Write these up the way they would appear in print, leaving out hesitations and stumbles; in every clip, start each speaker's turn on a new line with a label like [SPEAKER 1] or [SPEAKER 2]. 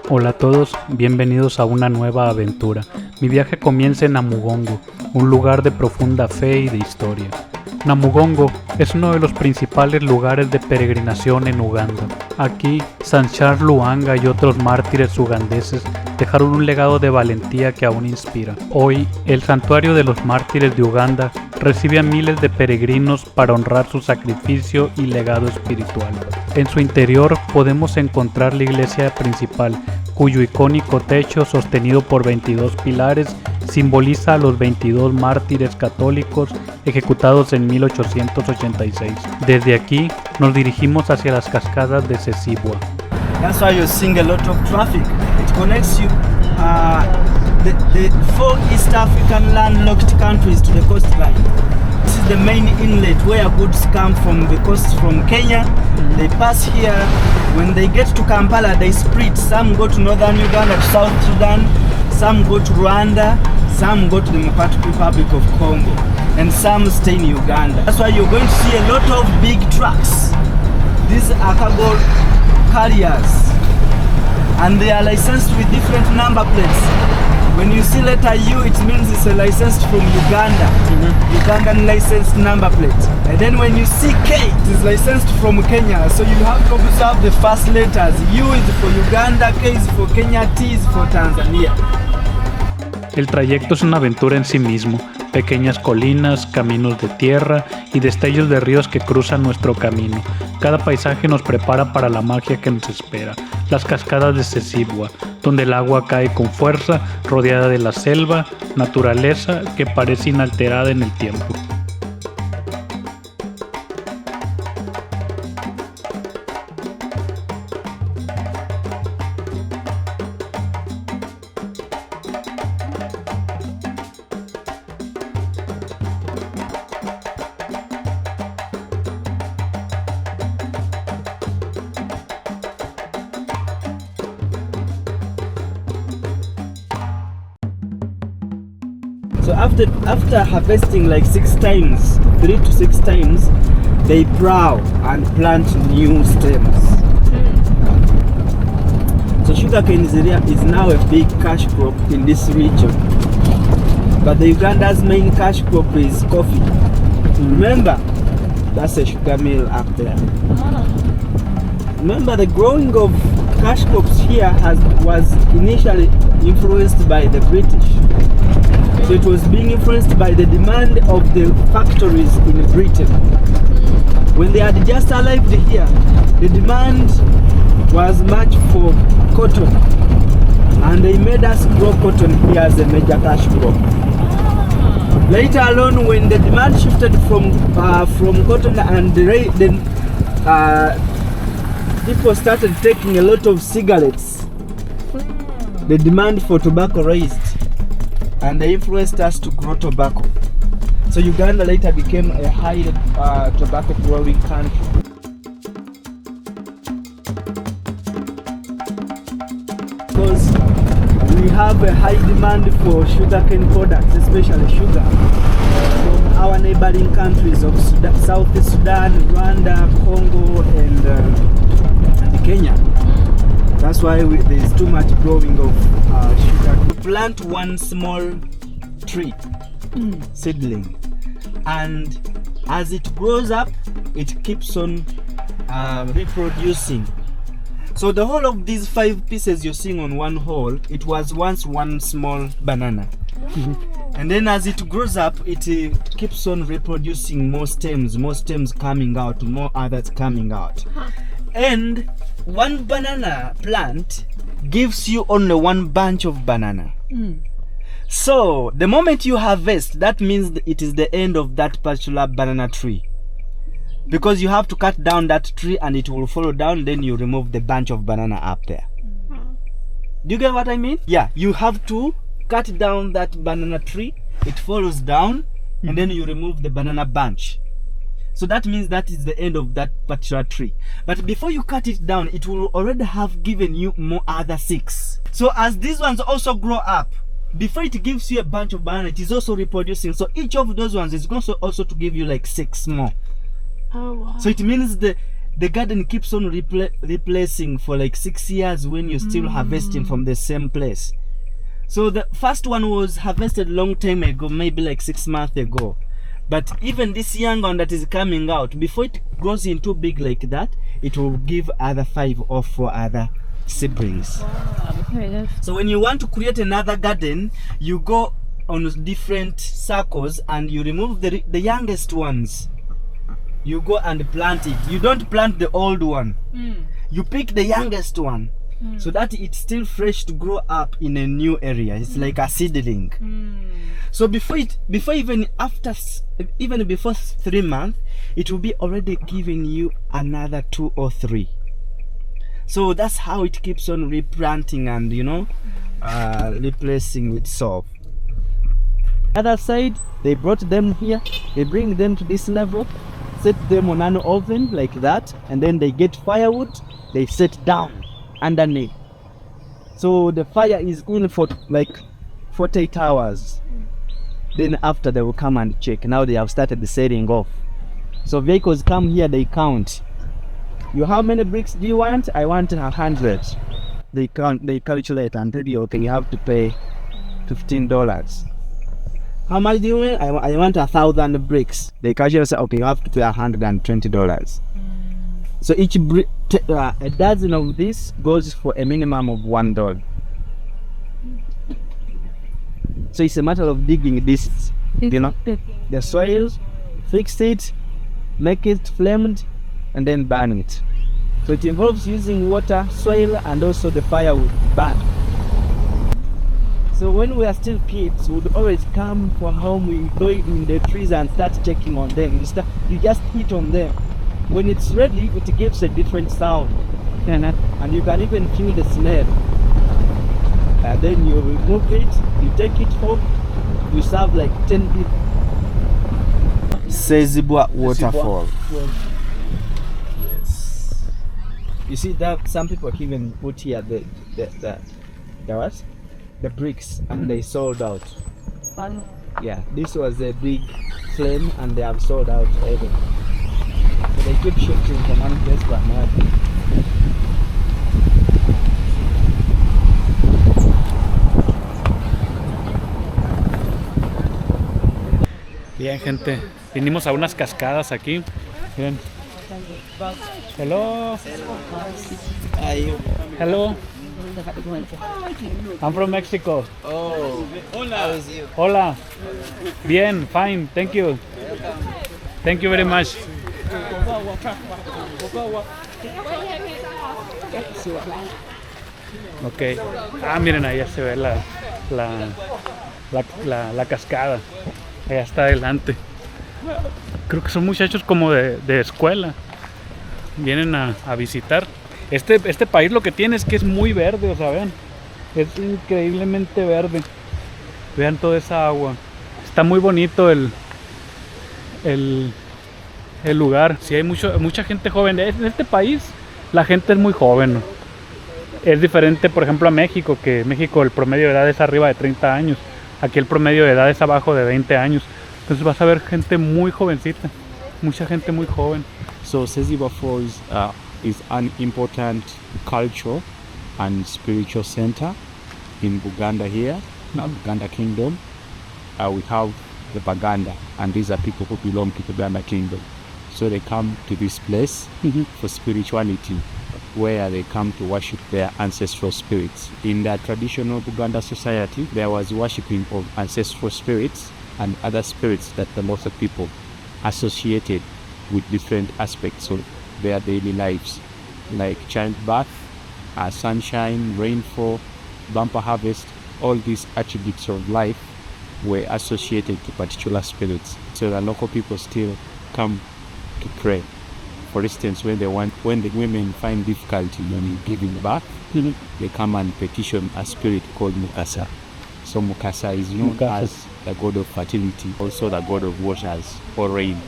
[SPEAKER 1] Hola a todos, bienvenidos a una nueva aventura. Mi viaje comienza en Namugongo, un lugar de profunda fe y de historia. Namugongo es uno de los principales lugares de peregrinación en Uganda. Aquí, San Charles Luanga y otros mártires ugandeses dejaron un legado de valentía que aún inspira. Hoy, el santuario de los Mártires de Uganda recibe a miles de peregrinos para honrar su sacrificio y legado espiritual. En su interior podemos encontrar la iglesia principal, cuyo icónico techo, sostenido por 22 pilares, simboliza a los 22 mártires católicos ejecutados en 1886. Desde aquí nos dirigimos hacia las cascadas de Sessezibwa.
[SPEAKER 2] That's why you're seeing a lot of traffic. It connects you the four East African landlocked countries to the coastline. This is the main inlet where goods come from the coast from Kenya. They pass here. When they get to Kampala, they split. Some go to northern Uganda, to South Sudan. Some go to Rwanda. Some go to the Democratic Republic of Congo. And some stay in Uganda. That's why you're going to see a lot of big trucks. These are cargo carriers. And they are licensed with different number plates. When you see letter U, it means it's a licensed from Uganda. Ugandan licensed number plate. And then when you see K, it is licensed from Kenya. So you have to observe the first letters. U is for Uganda, K is for Kenya, T is for Tanzania.
[SPEAKER 1] El trayecto es una aventura en sí mismo. Pequeñas colinas, caminos de tierra y destellos de ríos que cruzan nuestro camino. Cada paisaje nos prepara para la magia que nos espera. Las cascadas de Sessezibwa, donde el agua cae con fuerza, rodeada de la selva, naturaleza que parece inalterada en el tiempo.
[SPEAKER 2] So after harvesting like 6 times, 3 to 6 times, they plow and plant new stems. So sugarcane is now a big cash crop in this region. But the Uganda's main cash crop is coffee. Remember, that's a sugar mill up there. Remember, the growing of cash crops here was initially influenced by the British. So it was being influenced by the demand of the factories in Britain. When they had just arrived here, the demand was much for cotton, and they made us grow cotton here as a major cash crop. Later on, when the demand shifted from cotton and then people started taking a lot of cigarettes, the demand for tobacco raised. And they influenced us to grow tobacco. So Uganda later became a high tobacco growing country. Because we have a high demand for sugarcane products, especially sugar, from our neighboring countries of South Sudan, Rwanda, Congo, and Kenya. That's why there's too much growing of sugar. We plant one small tree, seedling, and as it grows up, it keeps on reproducing. So the whole of these 5 pieces you're seeing on one hole, it was once one small banana. And then as it grows up, it keeps on reproducing more stems coming out, more others coming out. And one banana plant gives you only one bunch of banana. So the moment you harvest, that means it is the end of that particular banana tree, because you have to cut down that tree and it will follow down, then you remove the bunch of banana up there. Do you get what I mean? Yeah, you have to cut down that banana tree, it follows down, and then you remove the banana bunch. So that means that is the end of that particular tree. But before you cut it down, it will already have given you more other 6. So as these ones also grow up, before it gives you a bunch of banana, it is also reproducing. So each of those ones is going to also to give you like 6 more.
[SPEAKER 3] Oh, wow.
[SPEAKER 2] So it means the garden keeps on replacing for like 6 years when you're still harvesting from the same place. So the first one was harvested long time ago, maybe like 6 months ago. But even this young one that is coming out, before it grows into big like that, it will give other 5 or 4 other siblings.
[SPEAKER 3] Wow.
[SPEAKER 2] So when you want to create another garden, you go on different circles and you remove the youngest ones. You go and plant it. You don't plant the old one. You pick the youngest one, so that it's still fresh to grow up in a new area. It's like a seedling. So before even 3 months, it will be already giving you another 2 or 3. So that's how it keeps on replanting and replacing itself. Other side, they brought them here. They bring them to this level, set them on an oven like that, and then they get firewood. They set down underneath. So the fire is going for like 48 hours. Then after they will come and check. Now they have started setting off. So vehicles come here, they count. How many bricks do you want? I want 100. They calculate and tell you, okay, you have to pay $15. How much do you want? I want 1,000 bricks. They calculate, say, okay, you have to pay $120. So each brick, a dozen of this goes for a minimum of $1. So it's a matter of digging this, the soil, fix it, make it flamed, and then burn it. So it involves using water, soil, and also the firewood burn. So when we are still kids, we would always come from home, we go in the trees and start checking on them. You just hit on them. When it's ready, it gives a different sound. And you can even feel the smell. And then you remove it, you take it home, you serve like 10 people. Sessizibwa waterfall. Yes. You see that some people even put here the what? The bricks, and they sold out. Yeah, this was a big flame and they have sold out everything. So they keep shifting from one place to another.
[SPEAKER 1] Bien, gente, vinimos a unas cascadas aquí. Miren. Hello. Hello. I'm from Mexico.
[SPEAKER 2] Oh, hola. How is you?
[SPEAKER 1] Hola. Bien, fine, thank you. Thank you very much. Ok. Miren, ahí ya se ve la cascada. Allá está adelante. Creo que son muchachos como de escuela. Vienen a visitar. Este país lo que tiene es que es muy verde, o sea, vean. Es increíblemente verde. Vean toda esa agua. Está muy bonito el lugar. Sí, hay mucha gente joven. En este país la gente es muy joven, ¿no? Es diferente, por ejemplo, a México, que en México el promedio de edad es arriba de 30 años. Aquí el promedio de edad es abajo de 20 años. Entonces vas a ver gente muy jovencita. Mucha gente muy joven.
[SPEAKER 4] So Sessizibwa Falls is an important cultural and spiritual center in Uganda here, Uganda Kingdom. We have the Baganda, and these are people who belong to the Uganda Kingdom. So they come to this place for spirituality, where they come to worship their ancestral spirits. In the traditional Uganda society, there was worshipping of ancestral spirits and other spirits that the most of people associated with different aspects of their daily lives, like childbirth, sunshine, rainfall, bumper harvest. All these attributes of life were associated to particular spirits. So the local people still come to pray. For instance, when the women find difficulty in giving birth, they come and petition a spirit called Mukasa. So Mukasa is known as the god of fertility, also the god of waters or rain.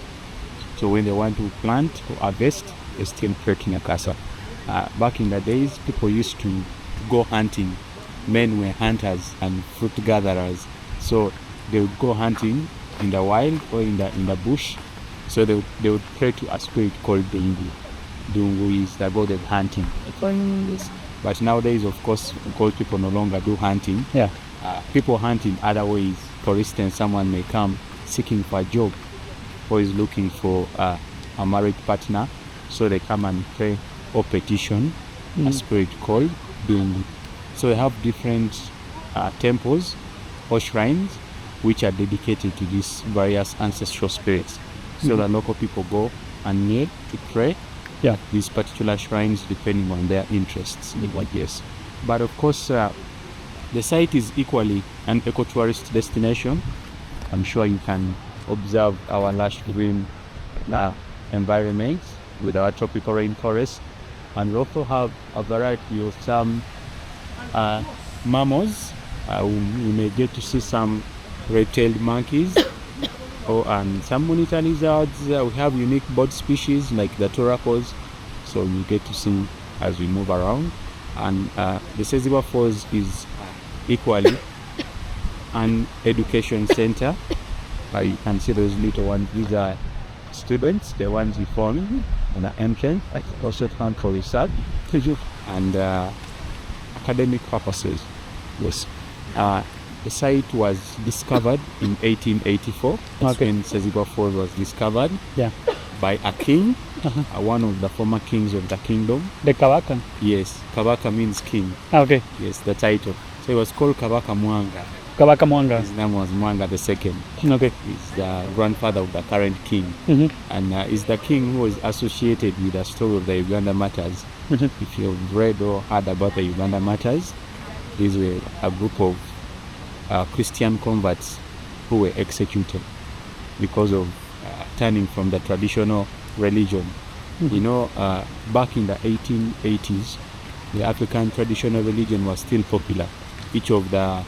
[SPEAKER 4] So when they want to plant or harvest, they still pray to Mukasa. Back in the days, people used to go hunting. Men were hunters and fruit gatherers. So they would go hunting in the wild or in the bush. So they would pray to a spirit called the Indi. Dungu is the god of hunting. But nowadays, of course, because people no longer do hunting,
[SPEAKER 1] Yeah.
[SPEAKER 4] People hunt in other ways. For instance, someone may come seeking for a job or is looking for a married partner, so they come and pray or petition a spirit called Dungu. So we have different temples or shrines which are dedicated to these various ancestral spirits. So the local people go and kneel to pray
[SPEAKER 1] Yeah.
[SPEAKER 4] at these particular shrines depending on their interests. Yes. But of course, the site is equally an eco-tourist destination. I'm sure you can observe our lush green environment with our tropical rainforest. And we also have a variety of some mammals. We may get to see some red-tailed monkeys and some monitor lizards. We have unique bird species like the toracos, so you get to see as we move around. And the Sezibwa Falls is equally an education center. You can see those little ones. These are students, the ones we form on the entrance. I also found for research and academic purposes. Yes. The site was discovered in 1884. That's when Sezibwa Falls was discovered
[SPEAKER 1] Yeah.
[SPEAKER 4] by a king, one of the former kings of the kingdom.
[SPEAKER 1] The Kabaka.
[SPEAKER 4] Yes, Kabaka means king.
[SPEAKER 1] Okay.
[SPEAKER 4] Yes, the title. So he was called Kabaka Mwanga.
[SPEAKER 1] Kabaka Mwanga.
[SPEAKER 4] His name was Mwanga II.
[SPEAKER 1] Okay.
[SPEAKER 4] He's the grandfather of the current king. And is the king who is associated with the story of the Uganda Martyrs. If you've read or heard about the Uganda Martyrs, these were a group of Christian converts who were executed because of turning from the traditional religion. You know, back in the 1880s, the African traditional religion was still popular. Each of the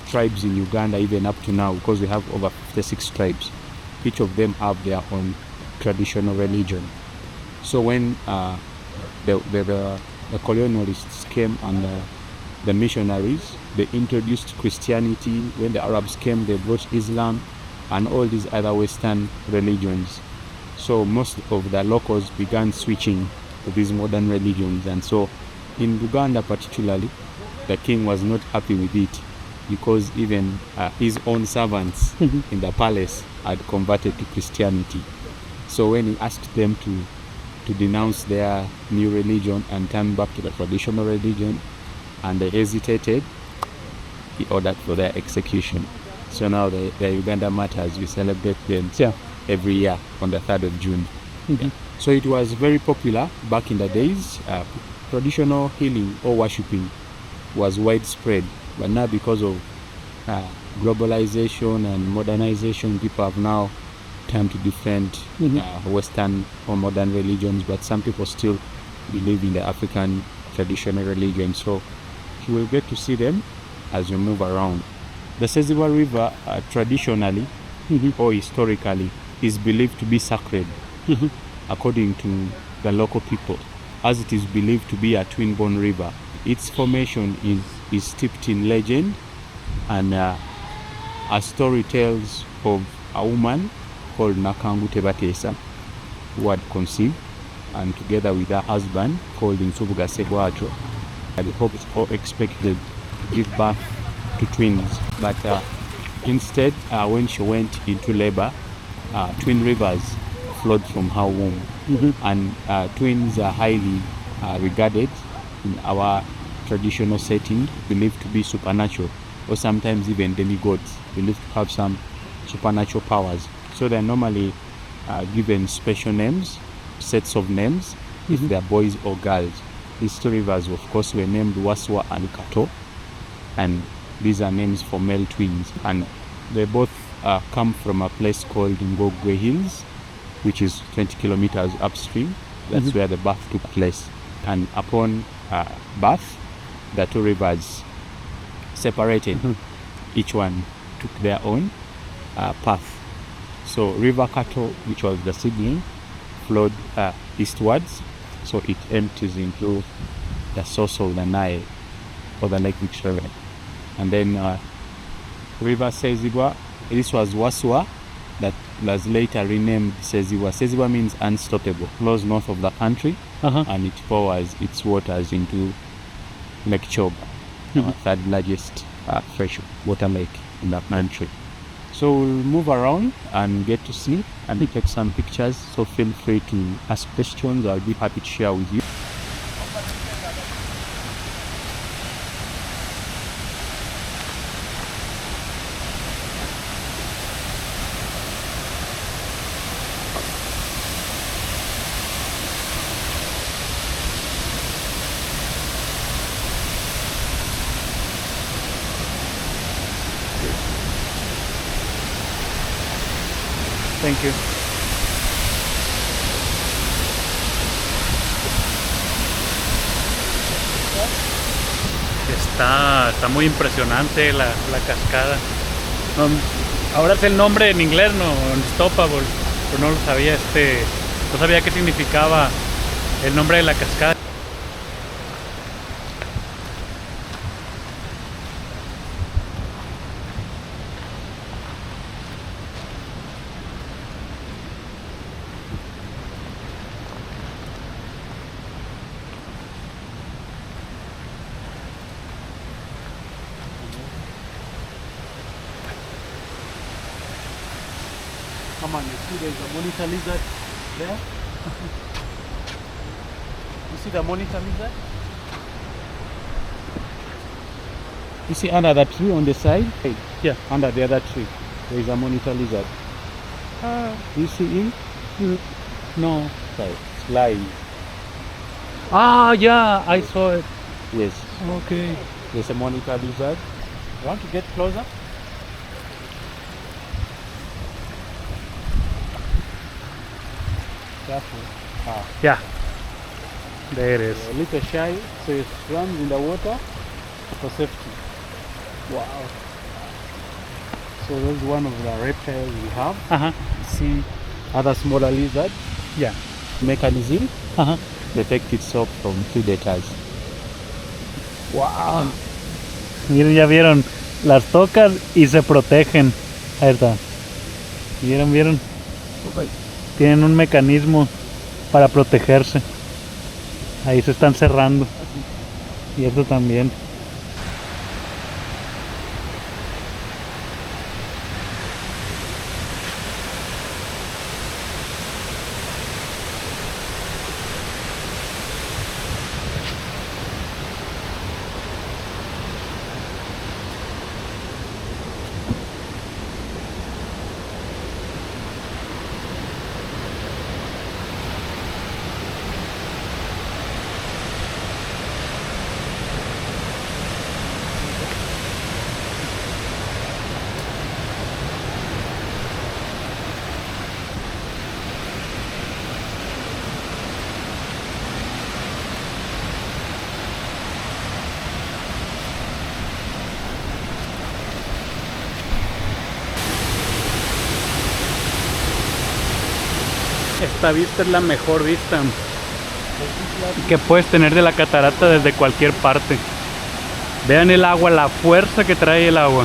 [SPEAKER 4] tribes in Uganda, even up to now, because we have over 56 tribes, each of them have their own traditional religion. So when the colonialists came and the missionaries, they introduced Christianity. When the Arabs came, they brought Islam and all these other Western religions. So most of the locals began switching to these modern religions. And so in Uganda particularly, the king was not happy with it because even his own servants in the palace had converted to Christianity. So when he asked them to denounce their new religion and turn back to the traditional religion, and they hesitated, he ordered for their execution. So now the Uganda Martyrs, we celebrate them every year on the 3rd of June. So it was very popular back in the days. Traditional healing or worshipping was widespread, but now because of globalization and modernization, people have now turned to different Western or modern religions, but some people still believe in the African traditional religion. So you will get to see them as you move around. The Sezibwa River traditionally or historically is believed to be sacred according to the local people, as it is believed to be a twin-born river. Its formation is steeped in legend, and a story tells of a woman called Nakangu Tebatesa who had conceived, and together with her husband called Nsubuga Segwacho, had hoped or expected to give birth to twins. But instead, when she went into labor, twin rivers flowed from her womb. And twins are highly regarded in our traditional setting, believed to be supernatural, or sometimes even demigods, believed to have some supernatural powers. So they're normally given special names, sets of names, if they're boys or girls. These two rivers, of course, were named Waswa and Kato, and these are names for male twins. And they both come from a place called Ngogwe Hills, which is 20 kilometers upstream. That's where the birth took place. And upon birth, the two rivers separated. Each one took their own path. So River Kato, which was the sibling, flowed eastwards, so it empties into the source of the Nile or the Lake Victoria. And then River Sezibwa, this was Waswa, that was later renamed Sezibwa. Sezibwa means unstoppable, flows north of the country, and it pours its waters into Lake Chobe, our third largest fresh water lake in the country. So we'll move around and get to see and take some pictures. So feel free to ask questions. I'll be happy to share with you.
[SPEAKER 1] Thank you. Está muy impresionante la cascada. Ahora sé el nombre en inglés, no, Unstoppable, pero no lo sabía, no sabía qué significaba el nombre de la cascada.
[SPEAKER 2] Come on, you see there's a monitor lizard there? You see the monitor lizard?
[SPEAKER 4] You see under that tree on the side?
[SPEAKER 1] Yeah.
[SPEAKER 4] Under the other tree, there is a monitor lizard. You see him?
[SPEAKER 1] No.
[SPEAKER 4] Sorry, it's live.
[SPEAKER 1] Ah, yeah, I saw it.
[SPEAKER 4] Yes.
[SPEAKER 1] Okay.
[SPEAKER 4] There's a monitor lizard.
[SPEAKER 2] You want to get closer? Careful.
[SPEAKER 1] Yeah. There it is.
[SPEAKER 4] A little shy, so it runs in the water for safety.
[SPEAKER 1] Wow.
[SPEAKER 4] So that's one of the reptiles we have.
[SPEAKER 1] Ajá.
[SPEAKER 4] See other smaller lizard
[SPEAKER 1] Yeah.
[SPEAKER 4] mechanism
[SPEAKER 1] Ajá.
[SPEAKER 4] protect itself from predators.
[SPEAKER 1] Wow. Miren, ya vieron. Las tocas y se protegen. Ahí está. ¿Vieron? Tienen un mecanismo para protegerse. Ahí se están cerrando. Y esto también. Esta vista es la mejor vista que puedes tener de la catarata desde cualquier parte. Vean el agua, la fuerza que trae el agua.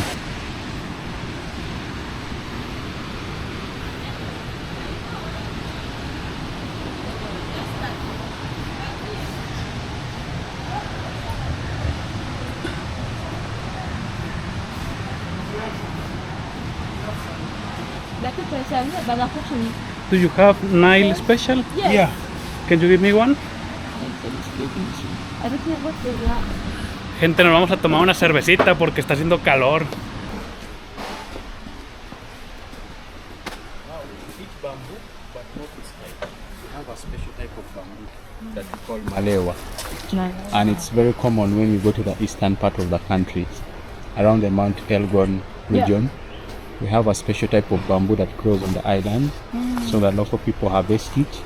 [SPEAKER 1] Do you have Nile special?
[SPEAKER 3] Yes.
[SPEAKER 2] Yeah.
[SPEAKER 1] Can you give me one?
[SPEAKER 3] I don't know what they are.
[SPEAKER 1] Gente, nos vamos a tomar una cervecita porque está haciendo calor.
[SPEAKER 4] Eat bamboo, but not its type. We have a special type of bamboo that we call Malewa. And it's very common when you go to the eastern part of the country, around the Mount Elgon region. We have a special type of bamboo that grows on the island, so that local people harvest it,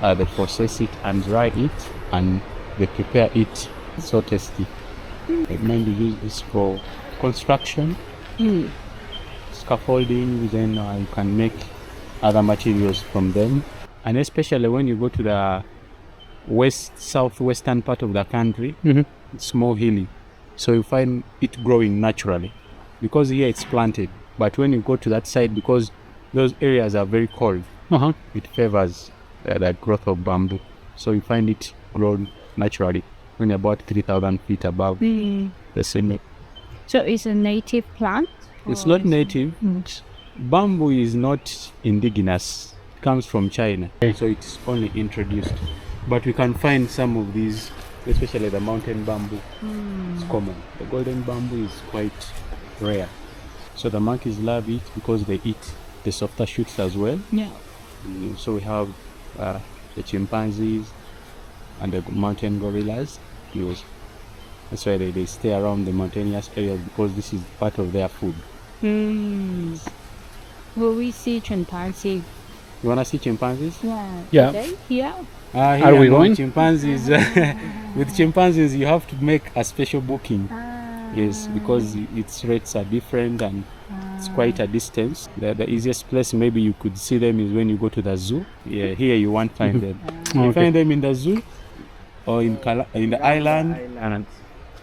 [SPEAKER 4] they process it and dry it, and they prepare it. It's so tasty. They mainly use this for construction, scaffolding, then you can make other materials from them. And especially when you go to the southwestern part of the country, it's more hilly, so you find it growing naturally, because here it's planted. But when you go to that side, because those areas are very cold, it favors the growth of bamboo. So you find it grown naturally, only about 3,000 feet above the sea.
[SPEAKER 3] So it's a native plant?
[SPEAKER 4] It's not native. Bamboo is not indigenous. It comes from China, so it's only introduced. But we can find some of these, especially the mountain bamboo. It's common. The golden bamboo is quite rare. So the monkeys love it because they eat the softer shoots as well.
[SPEAKER 3] Yeah.
[SPEAKER 4] So we have the chimpanzees and the mountain gorillas. That's why they stay around the mountainous areas, because this is part of their food.
[SPEAKER 3] Will we see chimpanzee?
[SPEAKER 4] You want to see chimpanzees?
[SPEAKER 1] Yeah.
[SPEAKER 3] Today? Here?
[SPEAKER 1] Are we going?
[SPEAKER 4] Chimpanzees. With chimpanzees, you have to make a special booking. Yes, because its rates are different and it's quite a distance. The easiest place maybe you could see them is when you go to the zoo. Yeah, here you won't find them. You find them in the zoo or in the island.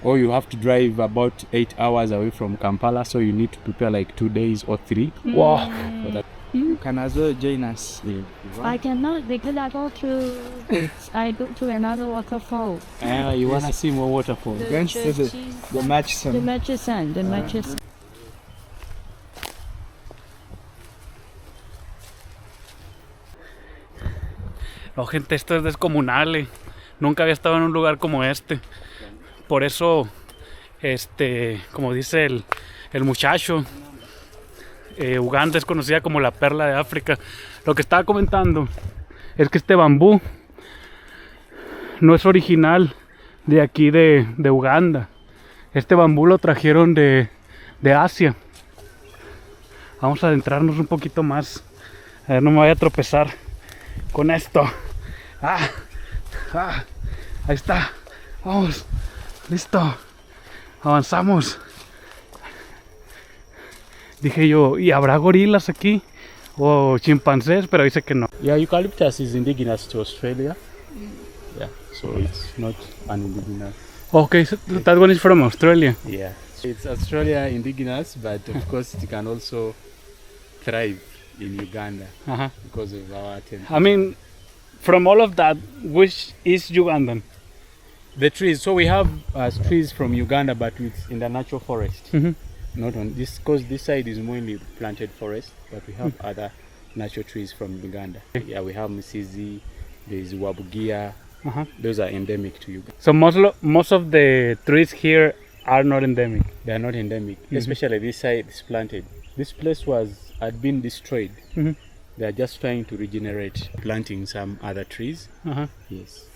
[SPEAKER 4] Or you have to drive about 8 hours away from Kampala, so you need to prepare like 2 days or 3.
[SPEAKER 1] Wow.
[SPEAKER 4] For that.
[SPEAKER 2] You can as well join us.
[SPEAKER 4] Yeah.
[SPEAKER 3] I cannot because I go to another waterfall.
[SPEAKER 4] You want to see more waterfalls?
[SPEAKER 2] Going to the Murchison.
[SPEAKER 3] The Murchison.
[SPEAKER 1] No, gente, esto es descomunal. Nunca había estado en un lugar como este. Por eso, como dice el muchacho, Uganda es conocida como la perla de África. Lo que estaba comentando es que este bambú no es original de aquí de Uganda. Este bambú lo trajeron de Asia. Vamos a adentrarnos un poquito más. A ver, no me vaya a tropezar con esto. Ahí está. Vamos. Listo. Avanzamos. Dije yo, ¿y habrá gorilas aquí? O chimpancés, pero dice que no.
[SPEAKER 4] Yeah, eucalyptus is indigenous to Australia. Yeah, so it's not an indigenous.
[SPEAKER 1] Okay, so that one is from Australia.
[SPEAKER 4] Yeah, it's Australia indigenous, but of course it can also thrive in Uganda because of our temperature.
[SPEAKER 1] I mean, from all of that, which is Ugandan?
[SPEAKER 4] The trees. So we have trees from Uganda, but it's in the natural forest. Not on this, because this side is mainly planted forest, but we have other natural trees from Uganda. Yeah, we have Misizi, there's Wabugia. Those are endemic to Uganda.
[SPEAKER 1] So most of the trees here are not endemic.
[SPEAKER 4] They are not endemic, especially this side is planted. This place had been destroyed. They are just trying to regenerate, planting some other trees. Yes.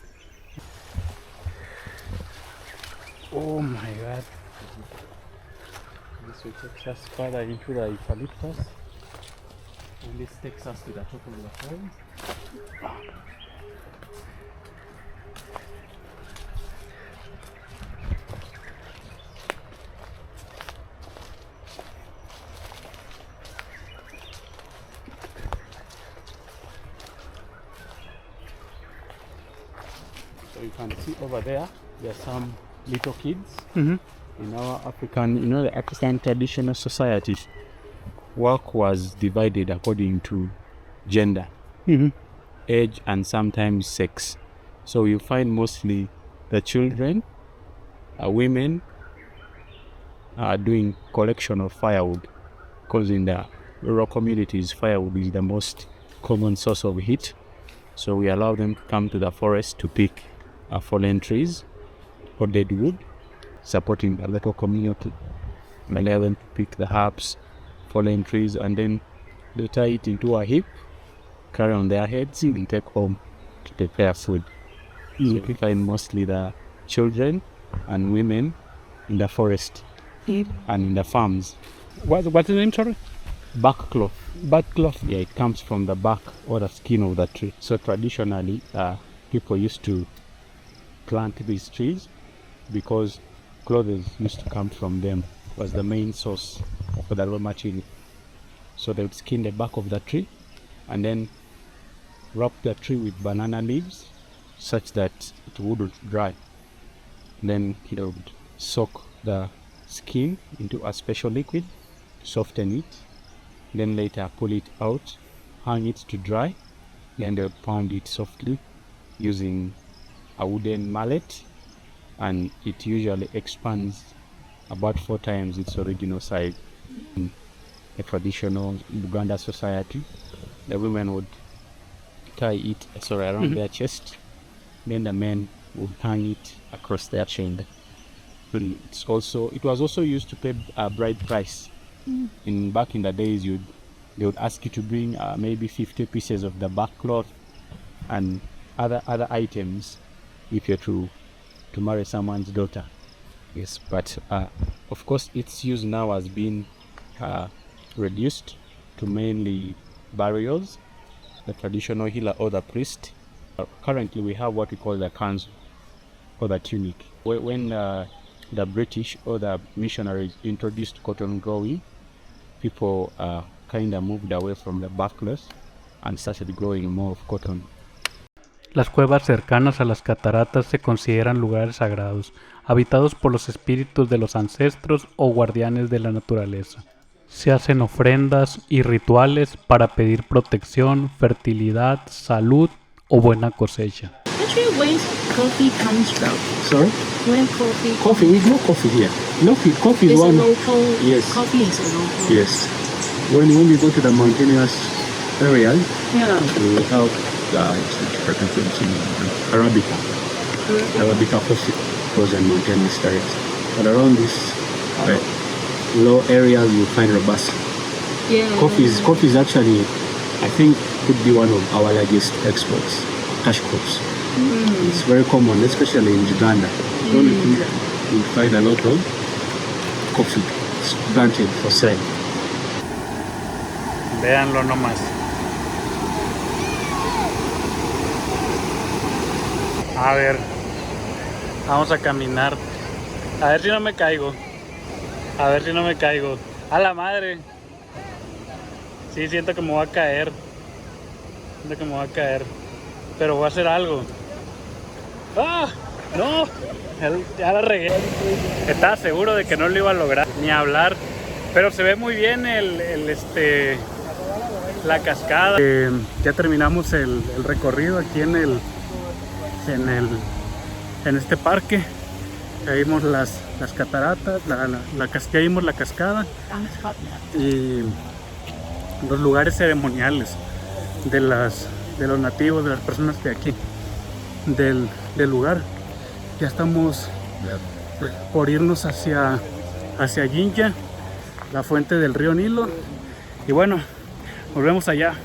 [SPEAKER 1] Oh my God.
[SPEAKER 4] This will take us further into the eucalyptus. And this takes us to the top of the falls. So you can see over there are some little kids. In our African, the African traditional societies, work was divided according to gender, age, and sometimes sex. So you find mostly the children, women are doing collection of firewood, because in the rural communities, firewood is the most common source of heat. So we allow them to come to the forest to pick fallen trees or dead wood, supporting the local community. We allow them to pick the herbs, fallen trees, and then they tie it into a heap, carry on their heads, and take home to prepare food. So you find mostly the children and women in the forest and in the farms.
[SPEAKER 1] What's the name, sorry?
[SPEAKER 4] Bark cloth.
[SPEAKER 1] Bark cloth.
[SPEAKER 4] Yeah, it comes from the bark or the skin of the tree. So traditionally, people used to plant these trees because clothes used to come from them. It was the main source for the raw material. So they would skin the bark of the tree and then wrap the tree with banana leaves such that it wouldn't dry. Then they would soak the skin into a special liquid, soften it, then later pull it out, hang it to dry, then they would pound it softly using a wooden mallet, and it usually expands about 4 times its original size. In a traditional Uganda society, the women would tie it around their chest, then the men would hang it across their chain. It was also used to pay a bride price. Back in the days, they would ask you to bring maybe 50 pieces of the back cloth and other items if you're to marry someone's daughter. Yes, but of course its use now has been reduced to mainly burials, the traditional healer or the priest. Currently we have what we call the kanzu or the tunic. When the British or the missionaries introduced cotton growing, people kind of moved away from the backcloth and started growing more of cotton.
[SPEAKER 1] Las cuevas cercanas a las cataratas se consideran lugares sagrados, habitados por los espíritus de los ancestros o guardianes de la naturaleza. Se hacen ofrendas y rituales para pedir protección, fertilidad, salud o buena cosecha.
[SPEAKER 3] Actually, where coffee comes from?
[SPEAKER 5] Sorry?
[SPEAKER 3] Where coffee?
[SPEAKER 5] Coffee, we grow coffee here. Coffee is
[SPEAKER 3] It's a
[SPEAKER 5] one.
[SPEAKER 3] local.
[SPEAKER 5] Yes.
[SPEAKER 3] Coffee is a local.
[SPEAKER 5] Yes. When we go to the mountainous areas,
[SPEAKER 3] Yeah.
[SPEAKER 5] we have Arabica. Arabica coffee grows in mountainous areas. But around this low areas, you find Robusta.
[SPEAKER 3] Yeah.
[SPEAKER 5] Coffee is actually, I think, could be one of our largest exports, cash crops. It's very common, especially in Uganda. The only thing you find a lot of coffee is planted for sale.
[SPEAKER 1] Véanlo nomás. A ver, vamos a caminar. A ver si no me caigo. A ver si no me caigo. A la madre. Sí, siento que me voy a caer. Siento que me voy a caer. Pero voy a hacer algo. ¡Ah! ¡No! Ya la regué. Estaba seguro de que no lo iba a lograr ni hablar. Pero se ve muy bien la cascada. Ya terminamos el recorrido aquí en este parque. Ya vimos las cataratas, ya vimos la cascada y los lugares ceremoniales de los nativos, de las personas de aquí, del lugar. Ya estamos por irnos hacia Jinja, la fuente del río Nilo, y bueno, nos vemos allá.